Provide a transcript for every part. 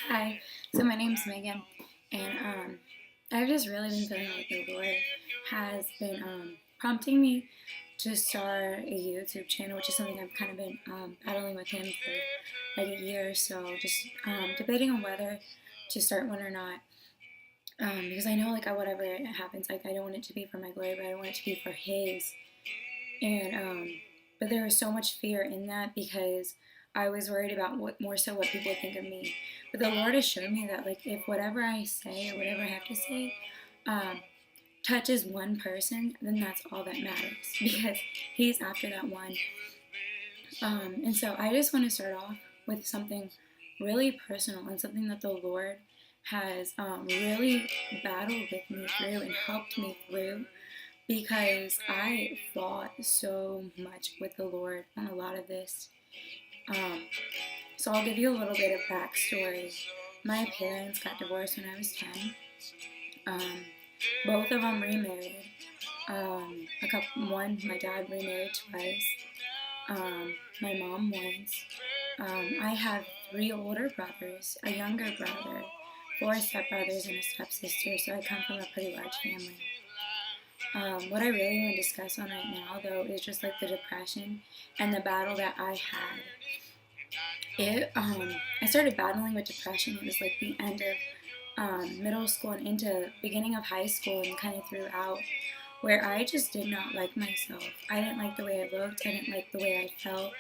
Hi, so my name's Megan, and I've just really been feeling like the Lord has been prompting me to start a YouTube channel, which is something I've kind of been battling with Him for like a year or so, just debating on whether to start one or not. Because I know, like, whatever happens, like, I don't want it to be for my glory, but I want it to be for His. And but there was so much fear in that because I was worried about what people would think of me. But the Lord has shown me that, like, if whatever I say or whatever I have to say um, touches one person, then that's all that matters because He's after that one. And so I just want to start off with something really personal and something that the Lord has really battled with me through and helped me through because I fought so much with the Lord on a lot of this. Um, so I'll give you a little bit of backstory. My parents got divorced when I was 10. Um, Both of them remarried. My dad remarried twice. My mom once. I have three older brothers, a younger brother, four stepbrothers, and a stepsister. So I come from a pretty large family. What I really want to discuss on right now, though, is just like the depression and the battle that I had. I started battling with depression. It was like the end of middle school and into beginning of high school and kind of throughout, where I just did not like myself. I didn't like the way I looked. I didn't like the way I felt.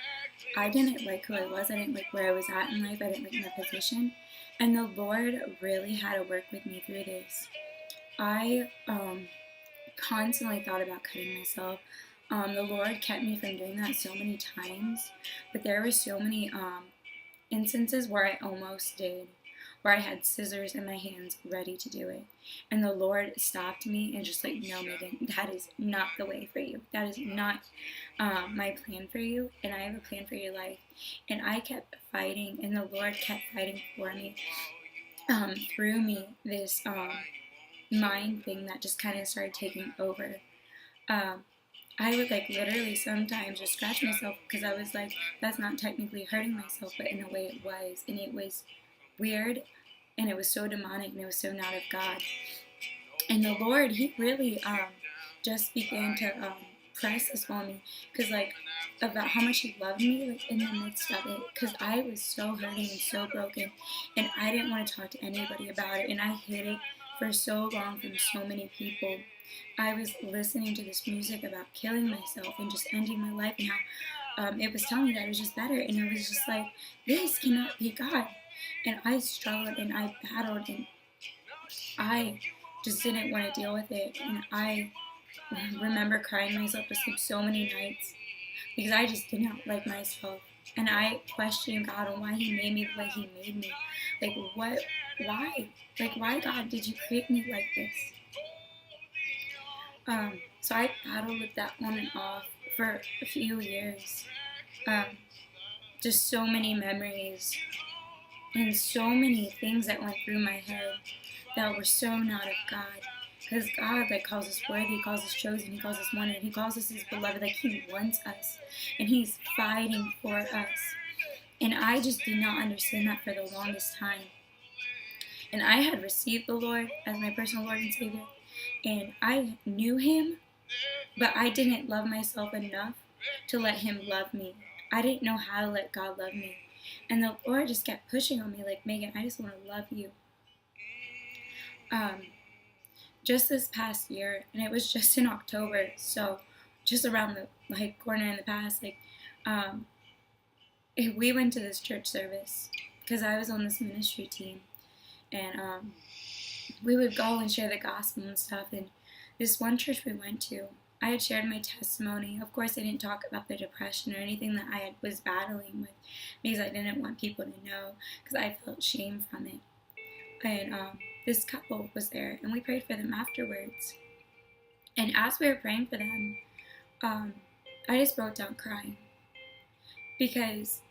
I didn't like who I was. I didn't like where I was at in life. I didn't like my position. And the Lord really had to work with me through this. I constantly thought about cutting myself. The Lord kept me from doing that so many times, but there were so many instances where I almost did, where I had scissors in my hands ready to do it. And the Lord stopped me and just like, no, Megan, that is not the way for you. That is not my plan for you, and I have a plan for your life. And I kept fighting, and the Lord kept fighting for me through me, this mind thing that just kind of started taking over. Um, I would like literally sometimes just scratch myself because I was like, that's not technically hurting myself, but in a way it was. And it was weird and it was so demonic and it was so not of God. And the Lord, He really just began to press this on me because, like, about how much He loved me, like, in the midst of it, because I was so hurting and so broken and I didn't want to talk to anybody about it, and I hid it for so long from so many people. I was listening to this music about killing myself and just ending my life, and how it was telling me that it was just better, and I was just like, this cannot be God. And I struggled and I battled and I just didn't want to deal with it. And I remember crying myself to sleep so many nights because I just did not like myself. And I questioned God on why He made me the way He made me. Like, what? Why? Like, why, God, did you create me like this? So I battled with that on and off for a few years. Just so many memories and so many things that went through my head that were so not of God. Because God, like, calls us worthy, He calls us chosen, He calls us wanted, He calls us His beloved, like, He wants us. And He's fighting for us. And I just did not understand that for the longest time. And I had received the Lord as my personal Lord and Savior. And I knew Him, but I didn't love myself enough to let Him love me. I didn't know how to let God love me. And the Lord just kept pushing on me, like, Megan, I just want to love you. Just this past year, and it was just in October, so just around the like corner in the past, like we went to this church service because I was on this ministry team, and we would go and share the gospel and stuff. And this one church we went to, I had shared my testimony. Of course, I didn't talk about the depression or anything that was battling with because I didn't want people to know because I felt shame from it. And this couple was there, and we prayed for them afterwards. And as we were praying for them, I just broke down crying because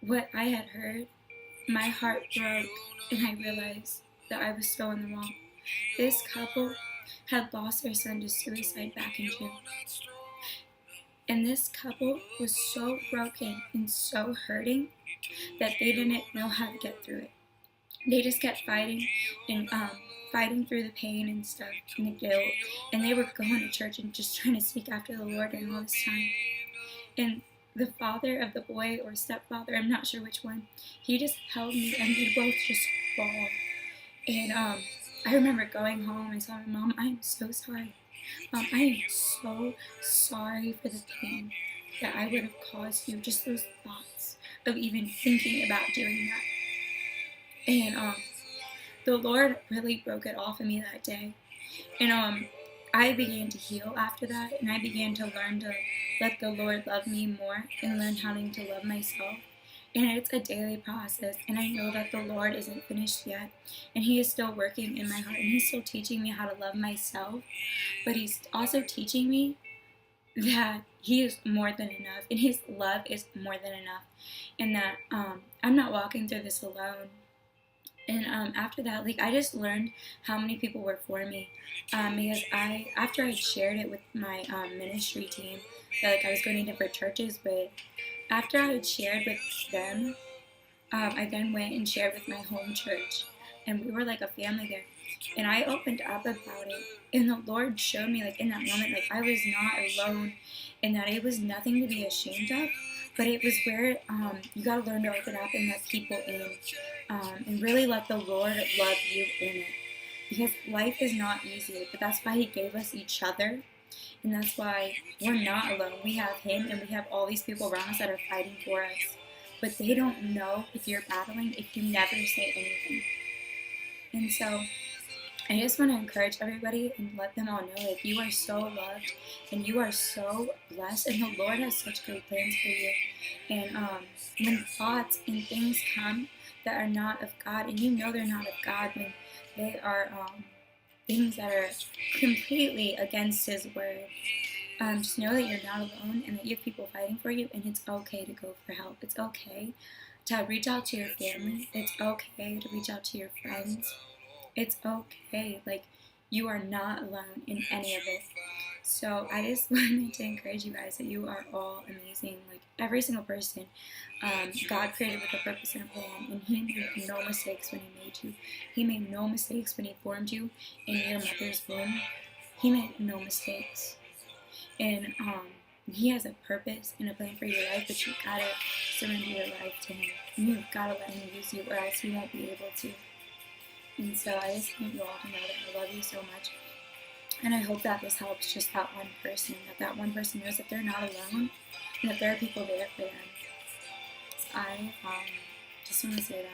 what I had heard, my heart broke, and I realized that I was so in the wrong. This couple had lost their son to suicide back in June. And this couple was so broken and so hurting that they didn't know how to get through it. They just kept fighting and fighting through the pain and stuff and the guilt. And they were going to church and just trying to seek after the Lord during all this time. And the father of the boy, or stepfather, I'm not sure which one, he just held me and we both just bawled. And I remember going home and telling my mom, I am so sorry. I am so sorry for the pain that I would have caused you, just those thoughts of even thinking about doing that. And the Lord really broke it off of me that day. And I began to heal after that, and I began to learn to let the Lord love me more and learn how to love myself. And it's a daily process, and I know that the Lord isn't finished yet, and He is still working in my heart, and He's still teaching me how to love myself, but He's also teaching me that He is more than enough, and His love is more than enough, and that I'm not walking through this alone. And after that, like, I just learned how many people were for me, because after I shared it with my ministry team that like I was going to different churches with, after I had shared with them, I then went and shared with my home church, and we were like a family there. And I opened up about it, and the Lord showed me, like, in that moment, like, I was not alone, and that it was nothing to be ashamed of, but it was where you got to learn to open up and let people in, and really let the Lord love you in it. Because life is not easy, but that's why He gave us each other, and that's why we're not alone. We have Him, and we have all these people around us that are fighting for us. But they don't know if you're battling if you never say anything. And so I just want to encourage everybody and let them all know that you are so loved and you are so blessed, and the Lord has such great plans for you. And when thoughts and things come that are not of God, and you know they're not of God, when they are things that are completely against His word, just know that you're not alone and that you have people fighting for you, and it's okay to go for help. It's okay to reach out to your family. It's okay to reach out to your friends. It's okay. Like, you are not alone in any of it. So I just wanted to encourage you guys that you are all amazing. Like, every single person, God created with a purpose and a plan, and He made no mistakes when He made you. He made no mistakes when He formed you in your mother's womb. He made no mistakes. And He has a purpose and a plan for your life, but you gotta surrender your life to Him. And you've gotta let Him use you, or else He won't be able to. And so I just want you all to know that I love you so much. And I hope that this helps just that one person, that one person knows that they're not alone, and that there are people there for them. So I just want to say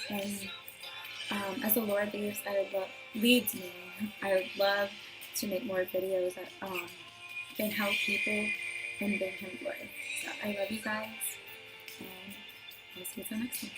that. And as the Lord leads me, I would love to make more videos that can help people and bring Him glory. So I love you guys, and I'll see you till next time.